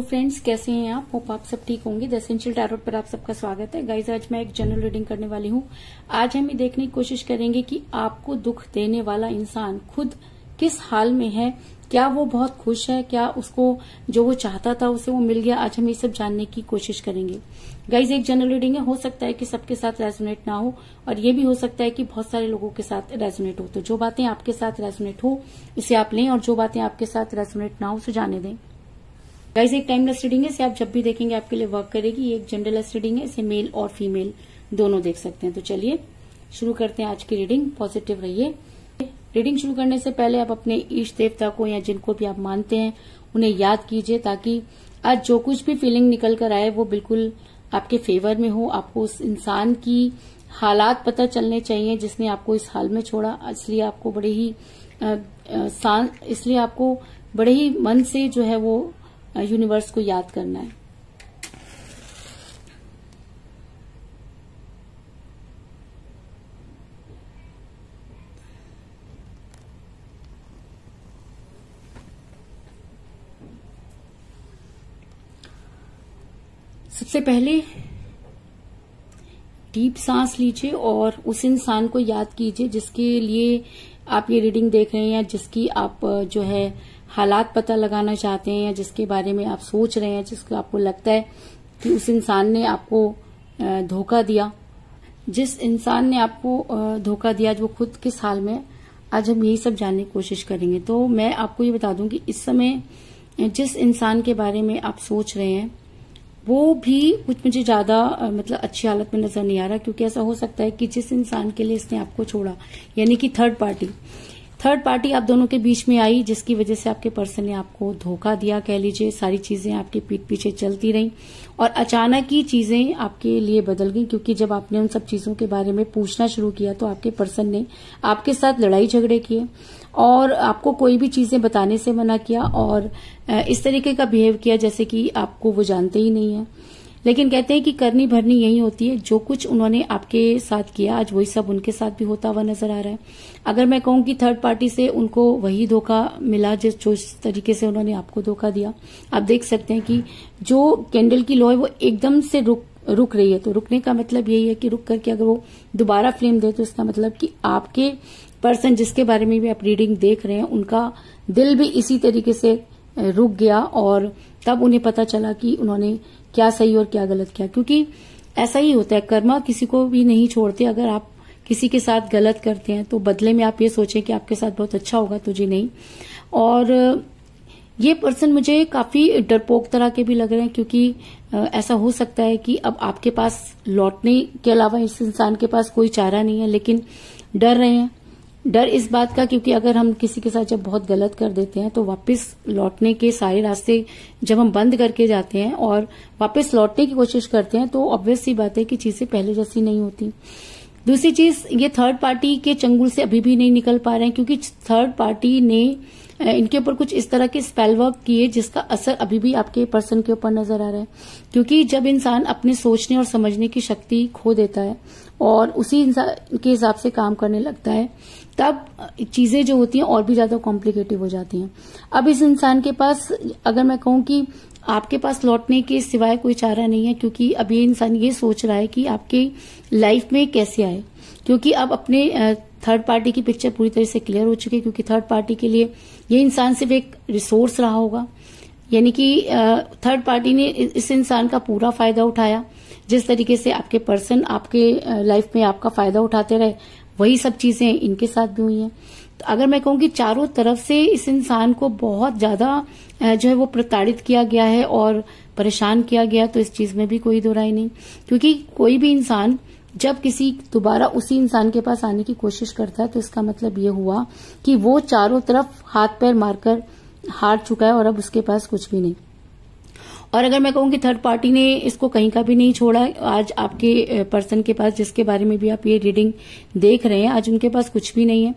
Friends, कैसे हैं आप? होप आप सब ठीक होंगे। द एसेंशियल टैरोट पर आप सबका स्वागत है। गाइज, आज मैं एक जनरल रीडिंग करने वाली हूँ। आज हम ये देखने की कोशिश करेंगे कि आपको दुख देने वाला इंसान खुद किस हाल में है। क्या वो बहुत खुश है? क्या उसको जो वो चाहता था उसे वो मिल गया? आज हम ये सब जानने की कोशिश करेंगे। गाइज, एक जनरल रीडिंग है, हो सकता है कि सबके साथ रेजोनेट ना हो, और ये भी हो सकता है कि बहुत सारे लोगों के साथ रेजोनेट हो। तो जो बातें आपके साथ रेजोनेट हो इसे आप लें, और जो बातें आपके साथ रेजोनेट ना हो उसे जाने दें। गाइज, एक टाइमलेस रीडिंग है, इसे आप जब भी देखेंगे आपके लिए वर्क करेगी। ये एक जेंडरलेस रीडिंग है, इसे मेल और फीमेल दोनों देख सकते हैं। तो चलिए शुरू करते हैं आज की रीडिंग। पॉजिटिव रहिए। रीडिंग शुरू करने से पहले आप अपने इष्ट देवता को या जिनको भी आप मानते हैं उन्हें याद कीजिए, ताकि आज जो कुछ भी फीलिंग निकल कर आए वो बिल्कुल आपके फेवर में हो। आपको उस इंसान की हालात पता चलने चाहिए जिसने आपको इस हाल में छोड़ा। इसलिए आपको बड़े ही मन से जो है वो यूनिवर्स को याद करना है। सबसे पहले डीप सांस लीजिए और उस इंसान को याद कीजिए जिसके लिए आप ये रीडिंग देख रहे हैं, या जिसकी आप जो है हालात पता लगाना चाहते हैं, या जिसके बारे में आप सोच रहे हैं, जिसको आपको लगता है कि उस इंसान ने आपको धोखा दिया। जिस इंसान ने आपको धोखा दिया, जो खुद किस हाल में, आज हम यही सब जानने की कोशिश करेंगे। तो मैं आपको ये बता दूं कि इस समय जिस इंसान के बारे में आप सोच रहे हैं वो भी कुछ मुझे ज्यादा मतलब अच्छी हालत में नजर नहीं आ रहा, क्योंकि ऐसा हो सकता है कि जिस इंसान के लिए इसने आपको छोड़ा, यानी कि थर्ड पार्टी आप दोनों के बीच में आई, जिसकी वजह से आपके पर्सन ने आपको धोखा दिया, कह लीजिए। सारी चीजें आपके पीठ पीछे चलती रहीं और अचानक ही चीजें आपके लिए बदल गई, क्योंकि जब आपने उन सब चीजों के बारे में पूछना शुरू किया तो आपके पर्सन ने आपके साथ लड़ाई झगड़े किए और आपको कोई भी चीजें बताने से मना किया, और इस तरीके का बिहेव किया जैसे कि आपको वो जानते ही नहीं है। लेकिन कहते हैं कि करनी भरनी यही होती है। जो कुछ उन्होंने आपके साथ किया आज वही सब उनके साथ भी होता हुआ नजर आ रहा है। अगर मैं कहूं कि थर्ड पार्टी से उनको वही धोखा मिला जिस तरीके से उन्होंने आपको धोखा दिया। आप देख सकते हैं कि जो कैंडल की लो है वो एकदम से रुक रही है। तो रुकने का मतलब यही है कि रुक करके अगर वो दोबारा फ्लेम दे तो इसका मतलब कि आपके पर्सन जिसके बारे में भी आप रीडिंग देख रहे हैं उनका दिल भी इसी तरीके से रुक गया, और तब उन्हें पता चला कि उन्होंने क्या सही और क्या गलत किया। क्योंकि ऐसा ही होता है, कर्मा किसी को भी नहीं छोड़ते। अगर आप किसी के साथ गलत करते हैं तो बदले में आप ये सोचें कि आपके साथ बहुत अच्छा होगा, तो जी नहीं। और ये पर्सन मुझे काफी डरपोक तरह के भी लग रहे हैं, क्योंकि ऐसा हो सकता है कि अब आपके पास लौटने के अलावा इस इंसान के पास कोई चारा नहीं है, लेकिन डर रहे हैं। डर इस बात का, क्योंकि अगर हम किसी के साथ जब बहुत गलत कर देते हैं तो वापस लौटने के सारे रास्ते जब हम बंद करके जाते हैं और वापस लौटने की कोशिश करते हैं तो ऑब्वियस सी बात है कि चीजें पहले जैसी नहीं होती। दूसरी चीज, ये थर्ड पार्टी के चंगुल से अभी भी नहीं निकल पा रहे हैं, क्योंकि थर्ड पार्टी ने इनके ऊपर कुछ इस तरह के स्पेल वर्क किए जिसका असर अभी भी आपके पर्सन के ऊपर नजर आ रहा है। क्योंकि जब इंसान अपने सोचने और समझने की शक्ति खो देता है और उसी इंसान के हिसाब से काम करने लगता है, तब चीजें जो होती हैं और भी ज्यादा कॉम्प्लिकेटिव हो जाती हैं। अब इस इंसान के पास, अगर मैं कहूं कि आपके पास लौटने के सिवाय कोई चारा नहीं है, क्योंकि अब ये इंसान ये सोच रहा है कि आपके लाइफ में कैसे आए। क्योंकि अब अपने थर्ड पार्टी की पिक्चर पूरी तरह से क्लियर हो चुकी है, क्योंकि थर्ड पार्टी के लिए ये इंसान सिर्फ एक रिसोर्स रहा होगा। यानी कि थर्ड पार्टी ने इस इंसान का पूरा फायदा उठाया। जिस तरीके से आपके पर्सन आपके लाइफ में आपका फायदा उठाते रहे, वही सब चीजें इनके साथ भी हुई हैं। तो अगर मैं कहूं कि चारों तरफ से इस इंसान को बहुत ज्यादा जो है वो प्रताड़ित किया गया है और परेशान किया गया, तो इस चीज में भी कोई दो राय नहीं। क्योंकि कोई भी इंसान जब किसी दोबारा उसी इंसान के पास आने की कोशिश करता है तो इसका मतलब ये हुआ कि वो चारों तरफ हाथ पैर मारकर हार चुका है और अब उसके पास कुछ भी नहीं। और अगर मैं कहूं कि थर्ड पार्टी ने इसको कहीं का भी नहीं छोड़ा, आज आपके पर्सन के पास जिसके बारे में भी आप ये रीडिंग देख रहे हैं, आज उनके पास कुछ भी नहीं है।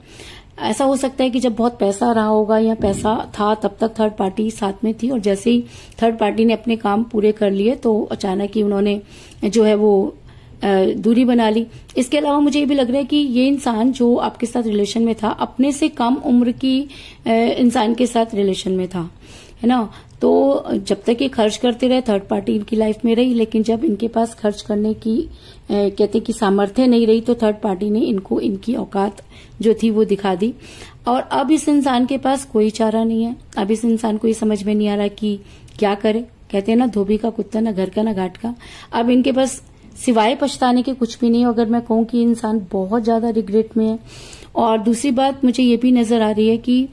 ऐसा हो सकता है कि जब बहुत पैसा रहा होगा या पैसा था तब तक थर्ड पार्टी साथ में थी, और जैसे ही थर्ड पार्टी ने अपने काम पूरे कर लिए तो अचानक ही उन्होंने जो है वो दूरी बना ली। इसके अलावा मुझे ये भी लग रहा है कि ये इंसान जो आपके साथ रिलेशन में था, अपने से कम उम्र की इंसान के साथ रिलेशन में था, है ना। तो जब तक ये खर्च करते रहे थर्ड पार्टी इनकी लाइफ में रही, लेकिन जब इनके पास खर्च करने की कहते कि सामर्थ्य नहीं रही तो थर्ड पार्टी ने इनको इनकी औकात जो थी वो दिखा दी। और अब इस इंसान के पास कोई चारा नहीं है। अब इस इंसान को ये समझ में नहीं आ रहा कि क्या करे। कहते हैं ना, धोबी का कुत्ता, ना घर का ना घाट का। अब इनके पास सिवाय पछताने के कुछ भी नहीं है। अगर मैं कहूं कि इंसान बहुत ज्यादा रिग्रेट में है। और दूसरी बात मुझे ये भी नजर आ रही है कि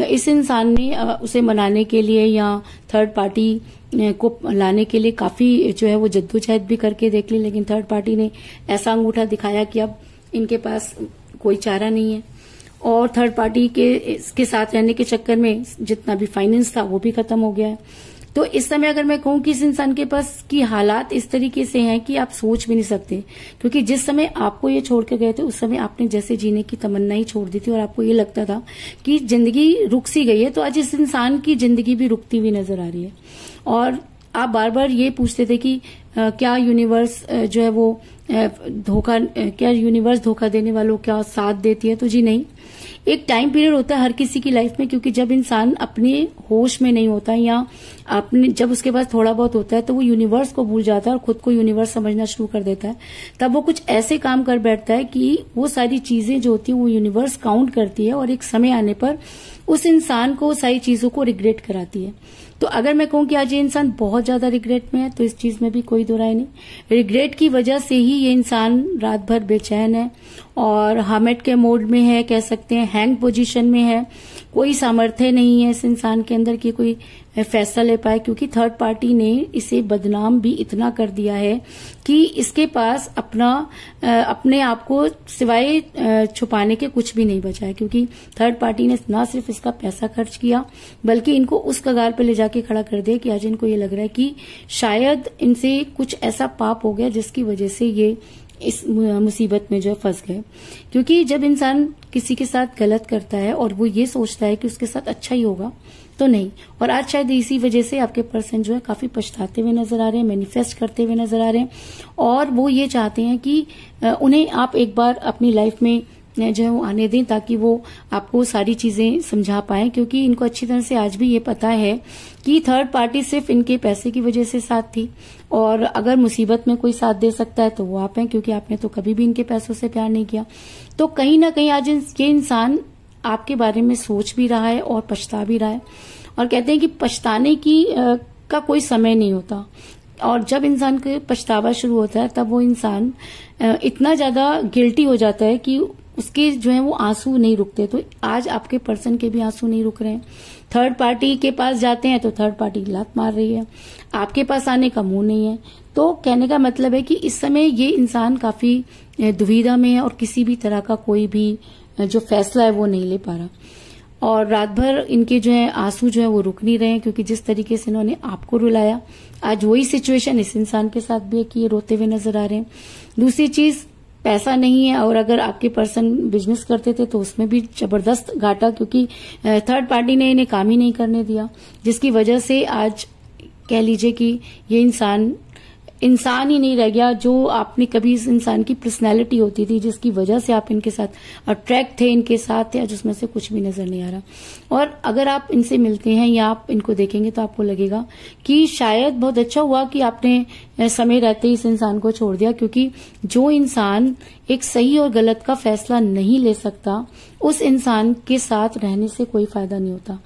इस इंसान ने उसे मनाने के लिए या थर्ड पार्टी को लाने के लिए काफी जो है वो जद्दोजहद भी करके देख ली, लेकिन थर्ड पार्टी ने ऐसा अंगूठा दिखाया कि अब इनके पास कोई चारा नहीं है। और थर्ड पार्टी के साथ रहने के चक्कर में जितना भी फाइनेंस था वो भी खत्म हो गया है। तो इस समय अगर मैं कहूं कि इस इंसान के पास की हालात इस तरीके से हैं कि आप सोच भी नहीं सकते, क्योंकि जिस समय आपको ये छोड़ के गए थे उस समय आपने जैसे जीने की तमन्ना ही छोड़ दी थी और आपको ये लगता था कि जिंदगी रुक सी गई है। तो आज इस इंसान की जिंदगी भी रुकती हुई नजर आ रही है। और आप बार बार ये पूछते थे कि क्या यूनिवर्स जो है वो क्या यूनिवर्स धोखा देने वालों क्या साथ देती है? तो जी नहीं। एक टाइम पीरियड होता है हर किसी की लाइफ में, क्योंकि जब इंसान अपने होश में नहीं होता या अपने जब उसके पास थोड़ा बहुत होता है तो वो यूनिवर्स को भूल जाता है और खुद को यूनिवर्स समझना शुरू कर देता है। तब वो कुछ ऐसे काम कर बैठता है कि वो सारी चीजें जो होती है वो यूनिवर्स काउंट करती है और एक समय आने पर उस इंसान को सारी चीजों को रिग्रेट कराती है। तो अगर मैं कहूं कि आज ये इंसान बहुत ज्यादा रिग्रेट में है तो इस चीज में भी कोई दो राय नहीं। रिग्रेट की वजह से ही ये इंसान रात भर बेचैन है और हार्मेट के मोड में है, कह सकते हैं हैंग पोजीशन में है। कोई सामर्थ्य नहीं है इस इंसान के अंदर कि कोई फैसला ले पाए, क्योंकि थर्ड पार्टी ने इसे बदनाम भी इतना कर दिया है कि इसके पास अपने आप को सिवाय छुपाने के कुछ भी नहीं बचा है। क्योंकि थर्ड पार्टी ने न सिर्फ इसका पैसा खर्च किया बल्कि इनको उस कगार पे ले जाके खड़ा कर दिया कि आज इनको ये लग रहा है कि शायद इनसे कुछ ऐसा पाप हो गया जिसकी वजह से ये इस मुसीबत में जो है फंस गए। क्योंकि जब इंसान किसी के साथ गलत करता है और वो ये सोचता है कि उसके साथ अच्छा ही होगा तो नहीं। और आज शायद इसी वजह से आपके पर्सन जो है काफी पछताते हुए नजर आ रहे हैं, मैनिफेस्ट करते हुए नजर आ रहे हैं और वो ये चाहते हैं कि उन्हें आप एक बार अपनी लाइफ में जो है वो आने दें ताकि वो आपको सारी चीजें समझा पाएं। क्योंकि इनको अच्छी तरह से आज भी ये पता है कि थर्ड पार्टी सिर्फ इनके पैसे की वजह से साथ थी और अगर मुसीबत में कोई साथ दे सकता है तो वो आप हैं, क्योंकि आपने तो कभी भी इनके पैसों से प्यार नहीं किया। तो कहीं ना कहीं आज ये इंसान आपके बारे में सोच भी रहा है और पछता भी रहा है। और कहते हैं कि पछताने का कोई समय नहीं होता और जब इंसान को पछतावा शुरू होता है तब वो इंसान इतना ज्यादा गिल्टी हो जाता है कि उसके जो है वो आंसू नहीं रुकते। तो आज आपके पर्सन के भी आंसू नहीं रुक रहे हैं। थर्ड पार्टी के पास जाते हैं तो थर्ड पार्टी लात मार रही है, आपके पास आने का मुंह नहीं है। तो कहने का मतलब है कि इस समय ये इंसान काफी दुविधा में है और किसी भी तरह का कोई भी जो फैसला है वो नहीं ले पा रहा। और रात भर इनके जो है आंसू जो है वो रुक नहीं रहे हैं, क्योंकि जिस तरीके से इन्होंने आपको रुलाया आज वही सिचुएशन इस इंसान के साथ भी है कि ये रोते हुए नजर आ रहे हैं। दूसरी चीज, पैसा नहीं है और अगर आपके पर्सन बिजनेस करते थे तो उसमें भी जबरदस्त घाटा, क्योंकि थर्ड पार्टी ने इन्हें काम ही नहीं करने दिया, जिसकी वजह से आज कह लीजिए कि ये इंसान ही नहीं रह गया जो आपने कभी इस इंसान की पर्सनैलिटी होती थी, जिसकी वजह से आप इनके साथ अट्रैक्ट थे, इनके साथ थे। आज उसमें से कुछ भी नजर नहीं आ रहा। और अगर आप इनसे मिलते हैं या आप इनको देखेंगे तो आपको लगेगा कि शायद बहुत अच्छा हुआ कि आपने समय रहते ही इस इंसान को छोड़ दिया, क्योंकि जो इंसान एक सही और गलत का फैसला नहीं ले सकता उस इंसान के साथ रहने से कोई फायदा नहीं होता।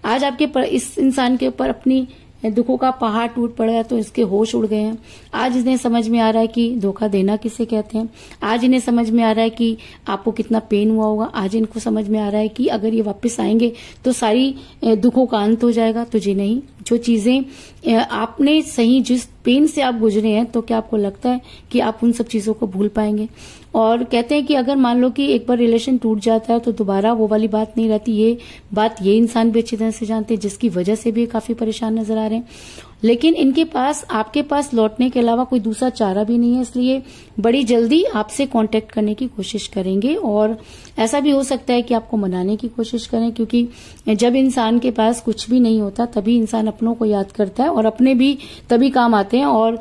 आज आपके इस इंसान के ऊपर अपनी दुखों का पहाड़ टूट पड़ा है तो इसके होश उड़ गए हैं। आज इन्हें समझ में आ रहा है कि धोखा देना किसे कहते हैं। आज इन्हें समझ में आ रहा है कि आपको कितना पेन हुआ होगा। आज इनको समझ में आ रहा है कि अगर ये वापस आएंगे तो सारी दुखों का अंत हो जाएगा। तो जी नहीं, जो चीजें आपने सही जिस पेन से आप गुजरे हैं तो क्या आपको लगता है कि आप उन सब चीजों को भूल पाएंगे? और कहते हैं कि अगर मान लो कि एक बार रिलेशन टूट जाता है तो दोबारा वो वाली बात नहीं रहती। ये बात ये इंसान भी अच्छी तरह से जानते हैं, जिसकी वजह से भी काफी परेशान नजर आ रहे हैं। लेकिन इनके पास आपके पास लौटने के अलावा कोई दूसरा चारा भी नहीं है, इसलिए बड़ी जल्दी आपसे कांटेक्ट करने की कोशिश करेंगे और ऐसा भी हो सकता है कि आपको मनाने की कोशिश करें, क्योंकि जब इंसान के पास कुछ भी नहीं होता तभी इंसान अपनों को याद करता है, और अपने भी तभी काम आते हैं, और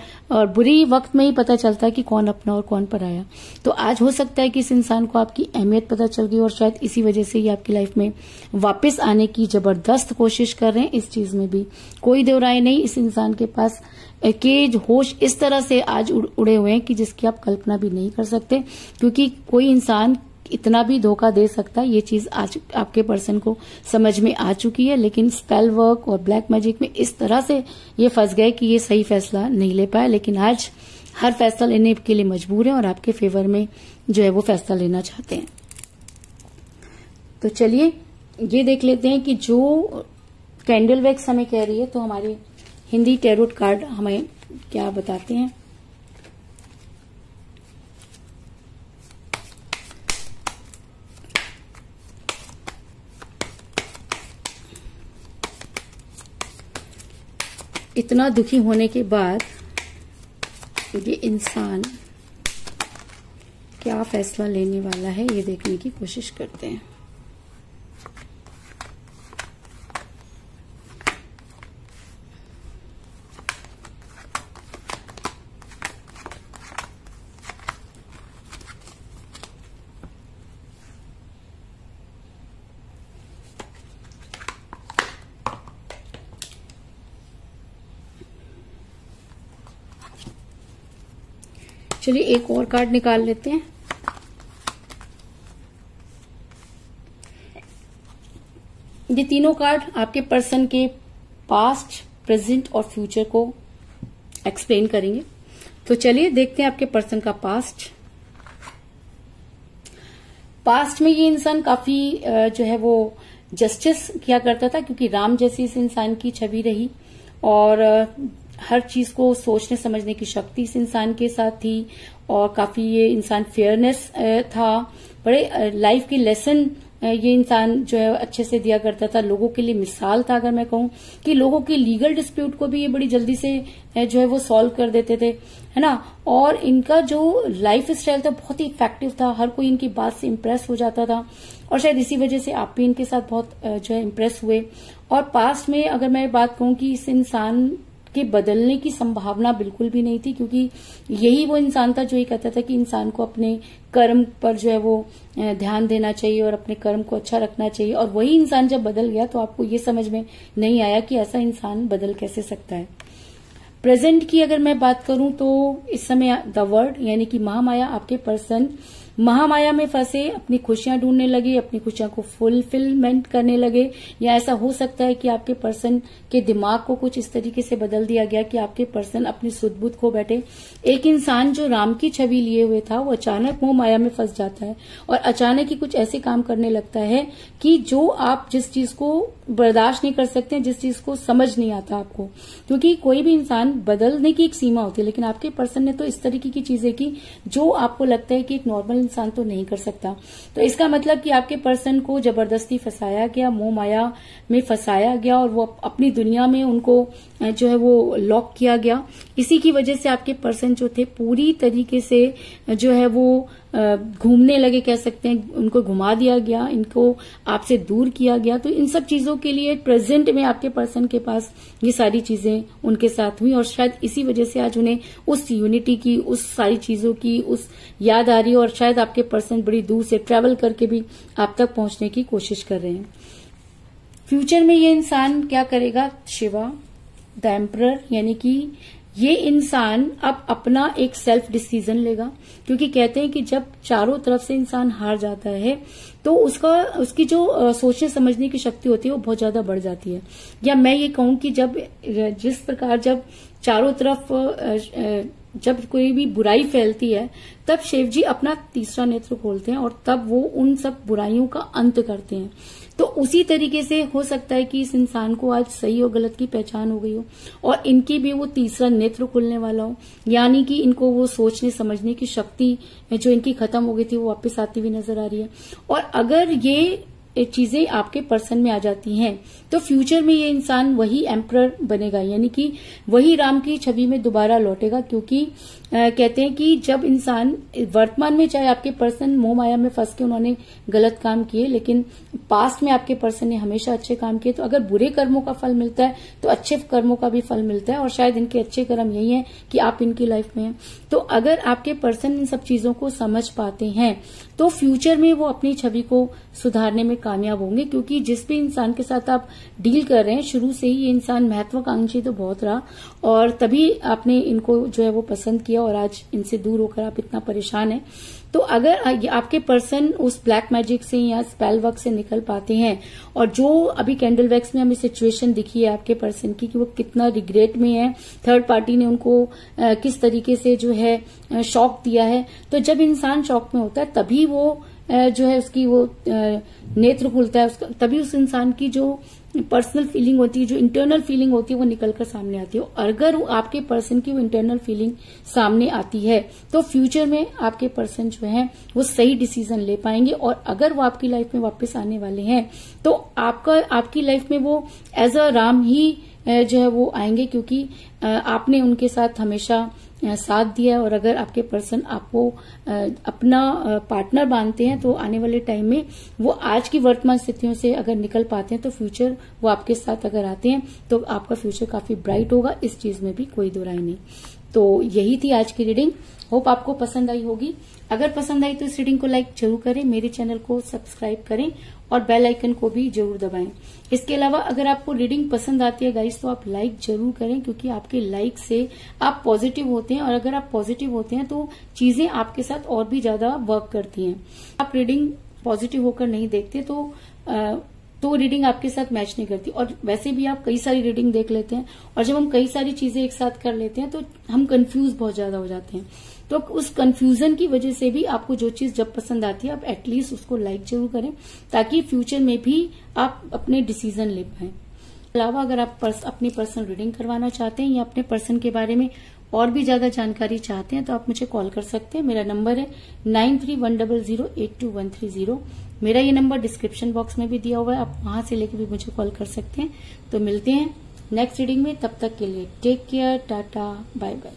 बुरी वक्त में ही पता चलता है कि कौन अपना और कौन पराया। तो आज हो सकता है कि इस इंसान को आपकी अहमियत पता चल गई, और शायद इसी वजह से ये आपकी लाइफ में वापस आने की जबरदस्त कोशिश कर रहे हैं। इस चीज में भी कोई दो राय नहीं। इस इंसान के पास के होश इस तरह से आज उड़े हुए हैं कि जिसकी आप कल्पना भी नहीं कर सकते, क्योंकि कोई इंसान इतना भी धोखा दे सकता है, ये चीज आज आपके पर्सन को समझ में आ चुकी है। लेकिन स्पेल वर्क और ब्लैक मैजिक में इस तरह से ये फंस गए कि ये सही फैसला नहीं ले पाए, लेकिन आज हर फैसला लेने के लिए मजबूर है और आपके फेवर में जो है वो फैसला लेना चाहते हैं। तो चलिए ये देख लेते हैं कि जो कैंडल वैक्स हमें कह रही है, तो हमारे हिंदी टैरोट कार्ड हमें क्या बताते हैं। इतना दुखी होने के बाद ये इंसान क्या फैसला लेने वाला है, ये देखने की कोशिश करते हैं। चलिए एक और कार्ड निकाल लेते हैं। ये तीनों कार्ड आपके पर्सन के पास्ट, प्रेजेंट और फ्यूचर को एक्सप्लेन करेंगे। तो चलिए देखते हैं आपके पर्सन का पास्ट। पास्ट में ये इंसान काफी जो है वो जस्टिस किया करता था, क्योंकि राम जैसी इस इंसान की छवि रही, और हर चीज को सोचने समझने की शक्ति इस इंसान के साथ थी, और काफी ये इंसान फेयरनेस था, बड़े लाइफ की लेसन ये इंसान जो है अच्छे से दिया करता था, लोगों के लिए मिसाल था। अगर मैं कहूं कि लोगों के लीगल डिस्प्यूट को भी ये बड़ी जल्दी से जो है वो सॉल्व कर देते थे, है ना। और इनका जो लाइफ स्टाइल था बहुत ही इफेक्टिव था, हर कोई इनकी बात से इम्प्रेस हो जाता था, और शायद इसी वजह से आप भी इनके साथ बहुत जो है इम्प्रेस हुए। और पास्ट में अगर मैं बात कहूं कि इस इंसान के बदलने की संभावना बिल्कुल भी नहीं थी, क्योंकि यही वो इंसान था जो ये कहता था कि इंसान को अपने कर्म पर जो है वो ध्यान देना चाहिए और अपने कर्म को अच्छा रखना चाहिए। और वही इंसान जब बदल गया तो आपको ये समझ में नहीं आया कि ऐसा इंसान बदल कैसे सकता है। प्रेजेंट की अगर मैं बात करूं तो इस समय द वर्ड यानी कि महामाया, आपके पर्सन महामाया में फंसे अपनी खुशियां ढूंढने लगे, अपनी खुशियां को फुलफिलमेंट करने लगे, या ऐसा हो सकता है कि आपके पर्सन के दिमाग को कुछ इस तरीके से बदल दिया गया कि आपके पर्सन अपनी सुध बुध खो बैठे। एक इंसान जो राम की छवि लिए हुए था वो अचानक मोह माया में फंस जाता है और अचानक ही कुछ ऐसे काम करने लगता है कि जो आप जिस चीज को बर्दाश्त नहीं कर सकते, जिस चीज को समझ नहीं आता आपको, क्योंकि कोई भी इंसान बदलने की एक सीमा होती है, लेकिन आपके पर्सन ने तो इस तरीके की चीजें की जो आपको लगता है कि एक नॉर्मल इंसान तो नहीं कर सकता। तो इसका मतलब कि आपके पर्सन को जबरदस्ती फंसाया गया, मोह माया में फंसाया गया और वो अपनी दुनिया में उनको जो है वो लॉक किया गया। इसी की वजह से आपके पर्सन जो थे पूरी तरीके से जो है वो घूमने लगे, कह सकते हैं, उनको घुमा दिया गया, इनको आपसे दूर किया गया। तो इन सब चीजों के लिए प्रेजेंट में आपके पर्सन के पास ये सारी चीजें उनके साथ हुई और शायद इसी वजह से आज उन्हें उस यूनिटी की, उस सारी चीजों की उस याद आ रही है और शायद आपके पर्सन बड़ी दूर से ट्रेवल करके भी आप तक पहुंचने की कोशिश कर रहे हैं। फ्यूचर में ये इंसान क्या करेगा? शिवा द एम्परर, यानी कि ये इंसान अब अपना एक सेल्फ डिसीजन लेगा, क्योंकि कहते हैं कि जब चारों तरफ से इंसान हार जाता है तो उसकी जो सोचने समझने की शक्ति होती है वो बहुत ज्यादा बढ़ जाती है। या मैं ये कहूं कि जिस प्रकार जब चारों तरफ जब कोई भी बुराई फैलती है तब शिव जी अपना तीसरा नेत्र खोलते हैं और तब वो उन सब बुराइयों का अंत करते हैं। तो उसी तरीके से हो सकता है कि इस इंसान को आज सही और गलत की पहचान हो गई हो और इनकी भी वो तीसरा नेत्र खुलने वाला हो, यानी कि इनको वो सोचने समझने की शक्ति जो इनकी खत्म हो गई थी वो वापस आती हुई नजर आ रही है। और अगर ये चीजें आपके पर्सन में आ जाती हैं तो फ्यूचर में ये इंसान वही एम्परर बनेगा, यानी कि वही राम की छवि में दोबारा लौटेगा, क्योंकि कहते हैं कि जब इंसान वर्तमान में, चाहे आपके पर्सन मोह माया में फंस के उन्होंने गलत काम किए, लेकिन पास्ट में आपके पर्सन ने हमेशा अच्छे काम किए, तो अगर बुरे कर्मों का फल मिलता है तो अच्छे कर्मों का भी फल मिलता है, और शायद इनके अच्छे कर्म यही है कि आप इनकी लाइफ में हैं। तो अगर आपके पर्सन इन सब चीजों को समझ पाते हैं तो फ्यूचर में वो अपनी छवि को सुधारने में कामयाब होंगे, क्योंकि जिस भी इंसान के साथ आप डील कर रहे हैं शुरू से ही ये इंसान महत्वाकांक्षी तो बहुत रहा, और तभी आपने इनको जो है वो पसंद किया, और आज इनसे दूर होकर आप इतना परेशान हैं। तो अगर आपके पर्सन उस ब्लैक मैजिक से या स्पेल वर्क से निकल पाते हैं, और जो अभी कैंडल वैक्स में हमें सिचुएशन दिखी है आपके पर्सन की कि वो कितना रिग्रेट में है, थर्ड पार्टी ने उनको किस तरीके से जो है शॉक दिया है, तो जब इंसान शॉक में होता है तभी वो जो है उसकी वो नेत्र खुलता है, तभी उस इंसान की जो पर्सनल फीलिंग होती है, जो इंटरनल फीलिंग होती है, वो निकलकर सामने आती है। अगर आपके पर्सन की वो इंटरनल फीलिंग सामने आती है तो फ्यूचर में आपके पर्सन जो है वो सही डिसीजन ले पाएंगे, और अगर वो आपकी लाइफ में वापस आने वाले हैं तो आपकी लाइफ में वो एज अ राम ही जो है वो आएंगे, क्योंकि आपने उनके साथ हमेशा साथ दिया है। और अगर आपके पर्सन आपको अपना पार्टनर मानते हैं तो आने वाले टाइम में वो आज की वर्तमान स्थितियों से अगर निकल पाते हैं तो फ्यूचर वो आपके साथ अगर आते हैं तो आपका फ्यूचर काफी ब्राइट होगा, इस चीज में भी कोई दो राय नहीं। तो यही थी आज की रीडिंग, होप आपको पसंद आई होगी। अगर पसंद आई तो इस रीडिंग को लाइक जरूर करें, मेरे चैनल को सब्सक्राइब करें और बेल आइकन को भी जरूर दबाएं। इसके अलावा अगर आपको रीडिंग पसंद आती है गाइस तो आप लाइक जरूर करें, क्योंकि आपके लाइक से आप पॉजिटिव होते हैं, और अगर आप पॉजिटिव होते हैं तो चीजें आपके साथ और भी ज्यादा वर्क करती हैं। आप रीडिंग पॉजिटिव होकर नहीं देखते तो रीडिंग आपके साथ मैच नहीं करती। और वैसे भी आप कई सारी रीडिंग देख लेते हैं, और जब हम कई सारी चीजें एक साथ कर लेते हैं तो हम कंफ्यूज बहुत ज्यादा हो जाते हैं। तो उस कंफ्यूजन की वजह से भी आपको जो चीज जब पसंद आती है आप एटलीस्ट उसको लाइक जरूर करें, ताकि फ्यूचर में भी आप अपने डिसीजन ले पाएं। अलावा अगर आप अपनी पर्सनल रीडिंग करवाना चाहते हैं या अपने पर्सन के बारे में और भी ज्यादा जानकारी चाहते हैं तो आप मुझे कॉल कर सकते हैं। मेरा नंबर है 9310082130। मेरा ये नंबर डिस्क्रिप्शन बॉक्स में भी दिया हुआ है, आप वहां से लेके भी मुझे कॉल कर सकते हैं। तो मिलते हैं नेक्स्ट रीडिंग में, तब तक के लिए take care, tata, bye bye.